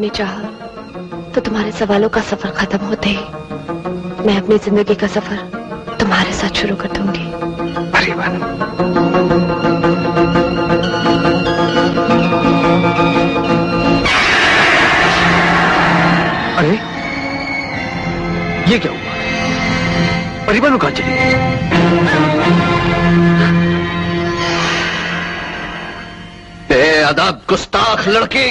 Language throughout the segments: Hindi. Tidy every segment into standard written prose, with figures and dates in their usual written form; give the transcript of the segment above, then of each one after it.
तुमने चाहा तो तुम्हारे सवालों का सफर खत्म होते ही मैं अपनी जिंदगी का सफर तुम्हारे साथ शुरू कर दूंगी। परिवन। अरे ये क्या हुआ? परिवन कहां चली गई? बेअदब गुस्ताख लड़की!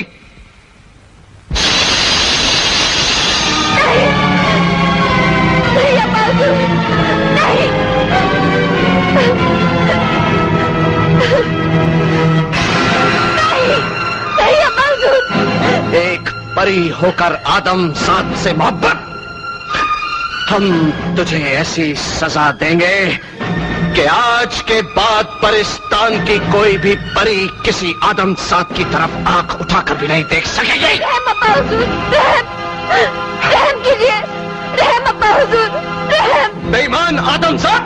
एक परी होकर आदम जात से मोहब्बत, हम तुझे ऐसी सजा देंगे कि आज के बाद परिस्तान की कोई भी परी किसी आदम जात की तरफ आंख उठाकर भी नहीं देख सकेगी। रहम अब्बा हुजूर, रहम कीजिए, रहम अब्बा हुजूर, रहम। बेईमान आदम जात,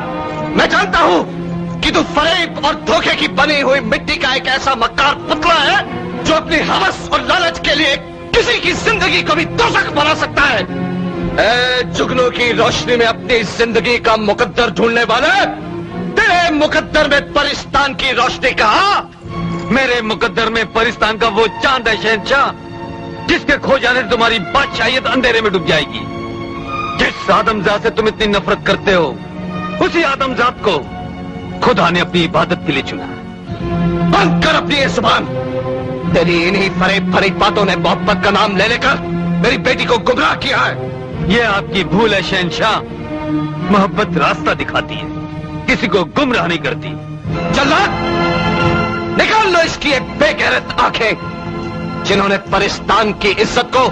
मैं जानता हूँ कि तू फरेब और धोखे की बनी हुई मिट्टी का एक ऐसा मक्कार पुतला है जो अपनी हवस और लालच के लिए किसी की जिंदगी को भी दोज़ख बना सकता है। ए जुगनू की रोशनी में अपनी जिंदगी का मुकद्दर ढूंढने वाले, तेरे मुकद्दर में परिस्तान की रोशनी कहाँ? मेरे मुकद्दर में परिस्तान का वो चांद है शहंशाह, जिसके खो जाने से तुम्हारी बादशाहियत अंधेरे में डूब जाएगी। जिस आदमजात से तुम इतनी नफरत करते हो, उसी आदमजात को खुदा ने अपनी इबादत के लिए चुना। बंद कर अपनी ये जुबान। तेरी इन्हीं फरेब भरी बातों ने मोहब्बत का नाम ले लेकर मेरी बेटी को गुमराह किया है। ये आपकी भूल है शहंशाह। मोहब्बत रास्ता दिखाती है, किसी को गुमराह नहीं करती। जल्लाद, निकाल लो इसकी एक बेगैरत आंखें जिन्होंने परिस्तान की इज्जत को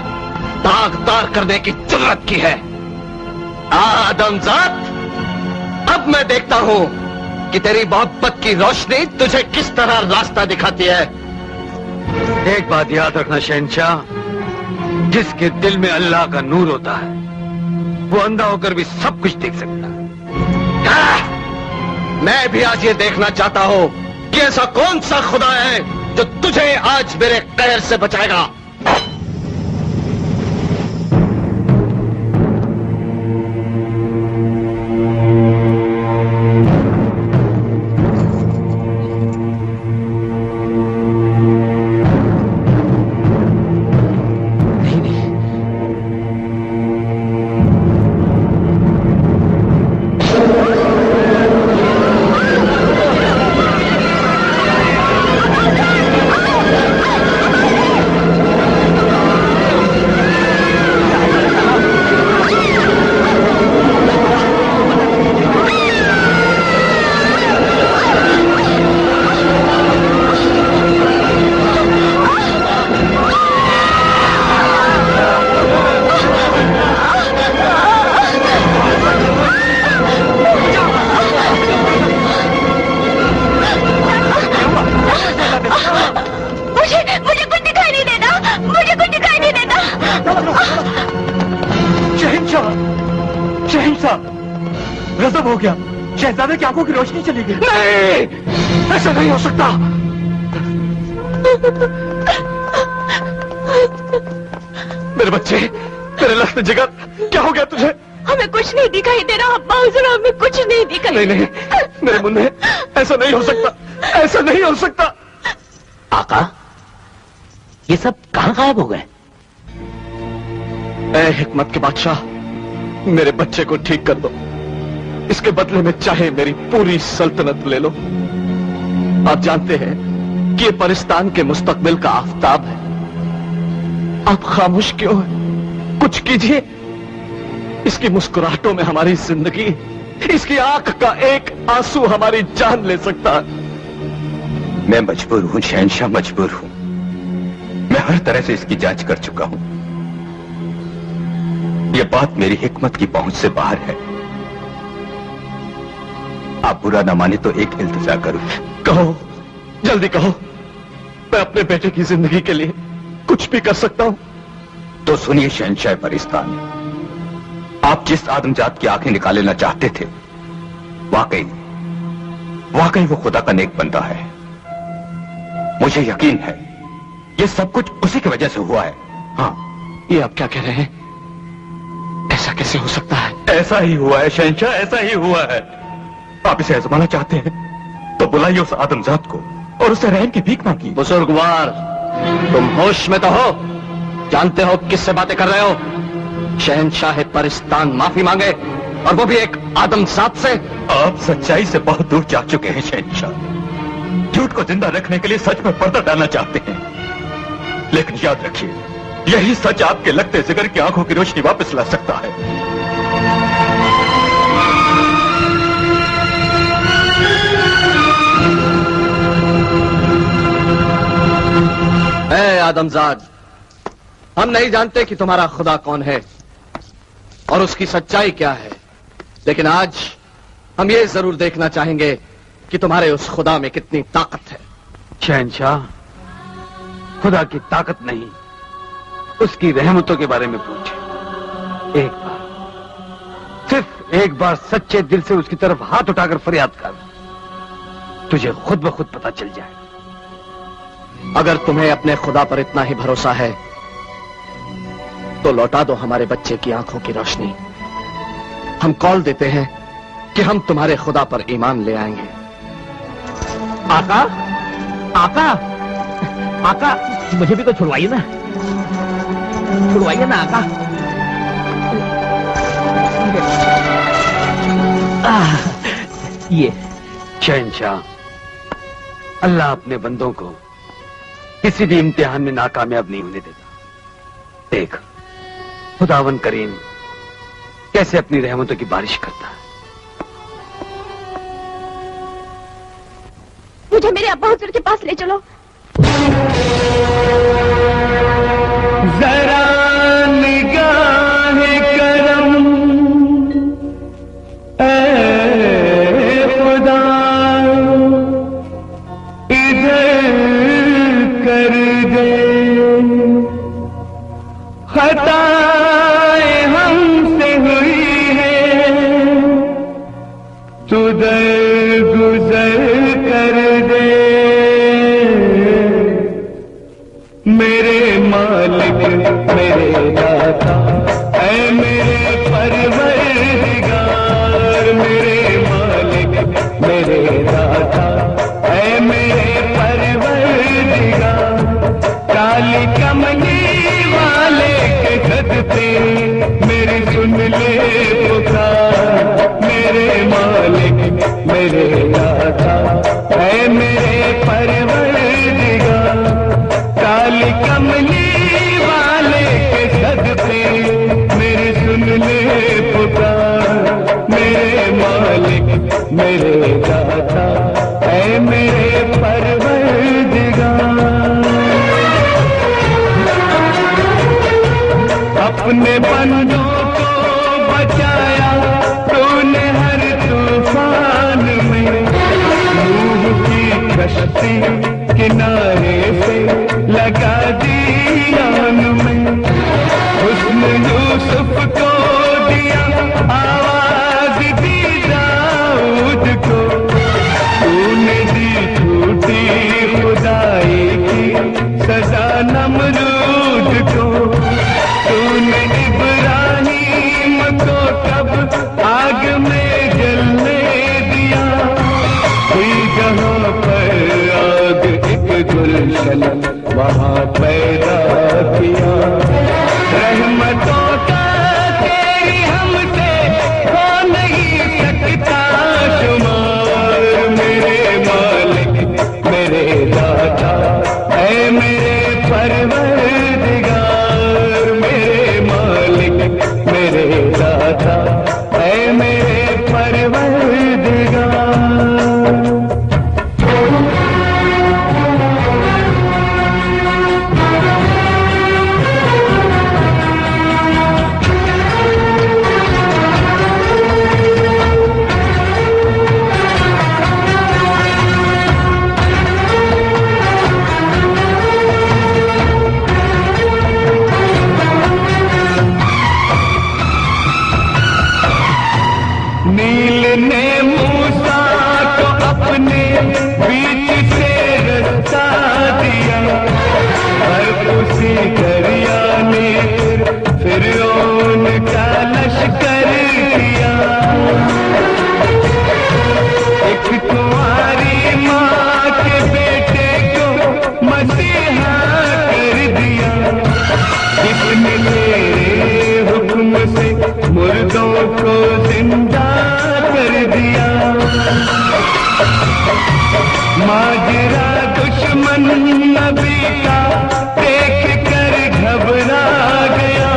दागदार करने की जुर्रत की है। आदमजात, अब मैं देखता हूं कि तेरी मोहब्बत की रोशनी तुझे किस तरह रास्ता दिखाती है। एक बात याद रखना शहंशाह, जिसके दिल में अल्लाह का नूर होता है वो अंधा होकर भी सब कुछ देख सकता है। मैं भी आज ये देखना चाहता हूं कि ऐसा कौन सा खुदा है जो तुझे आज मेरे कहर से बचाएगा। गजब हो गया, शहजादे की आंखों की रोशनी चली गई। नहीं, ऐसा नहीं हो सकता। मेरे बच्चे, तेरे लख्त जिगर, क्या हो गया तुझे? हमें कुछ नहीं दिखाई दे रहा अब्बा हुजूर, हमें कुछ नहीं दिखाई। नहीं नहीं, मेरे मुन्ने, ऐसा नहीं हो सकता, ऐसा नहीं हो सकता। आका, ये सब कहां गायब हो गए? ऐ हिकमत के बादशाह, मेरे बच्चे को ठीक कर दो। इसके बदले में चाहे मेरी पूरी सल्तनत ले लो। आप जानते हैं कि ये परिस्तान के मुस्तकबिल का आफताब है। आप खामोश क्यों हैं? कुछ कीजिए। इसकी मुस्कुराहटों में हमारी जिंदगी, इसकी आंख का एक आंसू हमारी जान ले सकता है। मैं मजबूर हूं शहंशाह, मजबूर हूं। मैं हर तरह से इसकी जांच कर चुका हूं। यह बात मेरी हिकमत की पहुंच से बाहर है। आप बुरा न माने तो एक इल्तिजा करूं। कहो, जल्दी कहो। मैं अपने बेटे की जिंदगी के लिए कुछ भी कर सकता हूं। तो सुनिए शहंशाह परिस्तान, आप जिस आदमजात की आंखें निकाल लेना चाहते थे, वाकई वो खुदा का नेक बंदा है। मुझे यकीन है ये सब कुछ उसी की वजह से हुआ है। हाँ, ये आप क्या कह रहे हैं? ऐसा कैसे हो सकता है? ऐसा ही हुआ है शहंशाह, ऐसा ही हुआ है। आप इसे आजमाना चाहते हैं तो बुलाइए उस आदमजात को और उससे रहम की भीख मांगिए। बुजुर्गवार, तुम होश में तो हो? जानते हो किससे बातें कर रहे हो? शहंशाह परिस्तान माफी मांगे, और वो भी एक आदमजात से। आप सच्चाई से बहुत दूर जा चुके हैं शहंशाह। झूठ को जिंदा रखने के लिए सच में पर्दा डालना चाहते हैं, लेकिन याद रखिए, यही सच आपके लगते जिगर की आंखों की रोशनी वापस ला सकता है। ऐ आदमजाद, हम नहीं जानते कि तुम्हारा खुदा कौन है और उसकी सच्चाई क्या है, लेकिन आज हम ये जरूर देखना चाहेंगे कि तुम्हारे उस खुदा में कितनी ताकत है। शहंशाह, खुदा की ताकत नहीं, उसकी रहमतों के बारे में पूछे। एक बार, सिर्फ एक बार सच्चे दिल से उसकी तरफ हाथ उठाकर फरियाद कर, तुझे खुद ब खुद पता चल जाए। अगर तुम्हें अपने खुदा पर इतना ही भरोसा है तो लौटा दो हमारे बच्चे की आंखों की रोशनी। हम कॉल देते हैं कि हम तुम्हारे खुदा पर ईमान ले आएंगे। आका, आका, आका, मुझे भी तो छुड़वाइए ना, छुड़वाइए ना आका। ये शहंशाह, अल्लाह अपने बंदों को किसी भी इम्तिहान में नाकामयाब नहीं होने देता। देख, खुदावन करीम कैसे अपनी रहमतों की बारिश करता है। मुझे मेरे अब्बा हुजूर के पास ले चलो। जरा निगाह करम ऐ खुदा इधर कर दे, खताएं हमसे हुई है, तू दर गुजर कर दे। मेरे मालिक मेरे दाता ऐ मेरे परवरदिगार, मेरे मालिक मेरे दाता ऐ मेरे परवरदिगार। काली कमली वाले के सदके मेरी सुन ले पुकार, मेरे मालिक मेरे दाता ऐ मेरे परवरदिगार। काली कमली वाले के सदके मेरी सुन ले पुकार, मेरे मालिक मेरे दाता ऐ मेरे परवरदिगार। अपने बंदों को बचाया तूने हर तूफान में, नूह की कश्ती किनारे से लगा दी आन में। हुस्न यूसुफ को दिया, आवाज दी दाऊद को, तूने दी झूठी खुदाई की सजा नमरूद को। तूने इब्राहिम को कब आग में जलने दिया, हुई जहां पर आग एक गुलशन वहां पैदा किया। रहमतों का तेरी हमसे हो नहीं सकता शुमार, मेरे मालिक मेरे दाता ऐ मेरे परवरदिगार, मेरे मालिक मेरे दाता ऐ मेरे परवरदिगार। नबी का देख कर घबरा गया,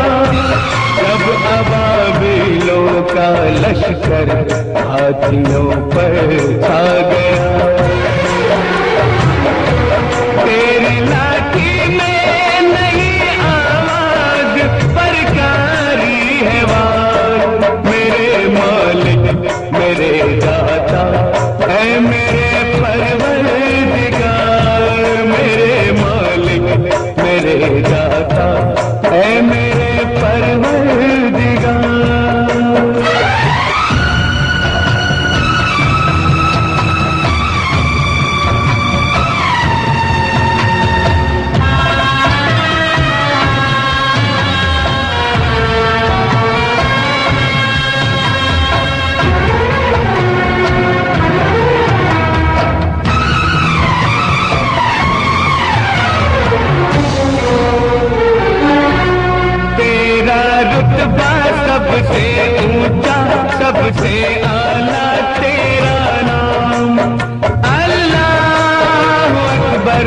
जब अबाबिलों का लश्कर हाथियों पर छा गया। तेरी लाठी में नहीं आवाज पर कारी है वार, मेरे मालिक मेरे दाता है मेरे परवरदिगार, मेरे मालिक मेरे दाता है मेरे परवरदिगार। सबसे ऊंचा सबसे आला तेरा नाम, अल्लाह अकबर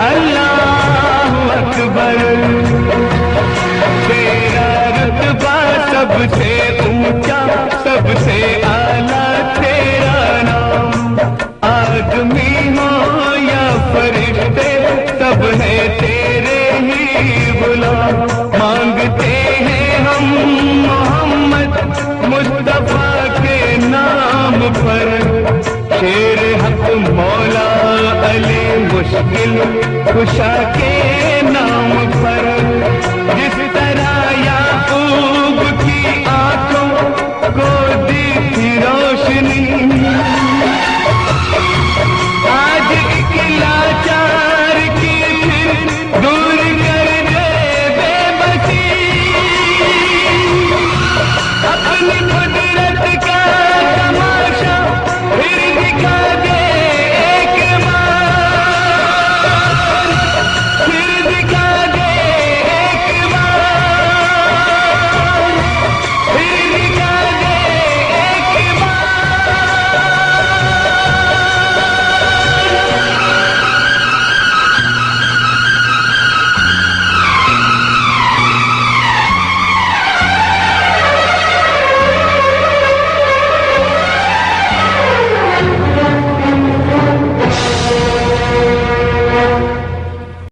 अल्लाह अकबर। तेरा रुतबा सबसे ऊंचा सबसे आला तेरा नाम, आदमी हो या फरिश्ते सब है तेरे ही गुलाम। मांगते हैं हम मुस्तफा के नाम पर, शेर हक मौला अली मुश्किल कुशा के नाम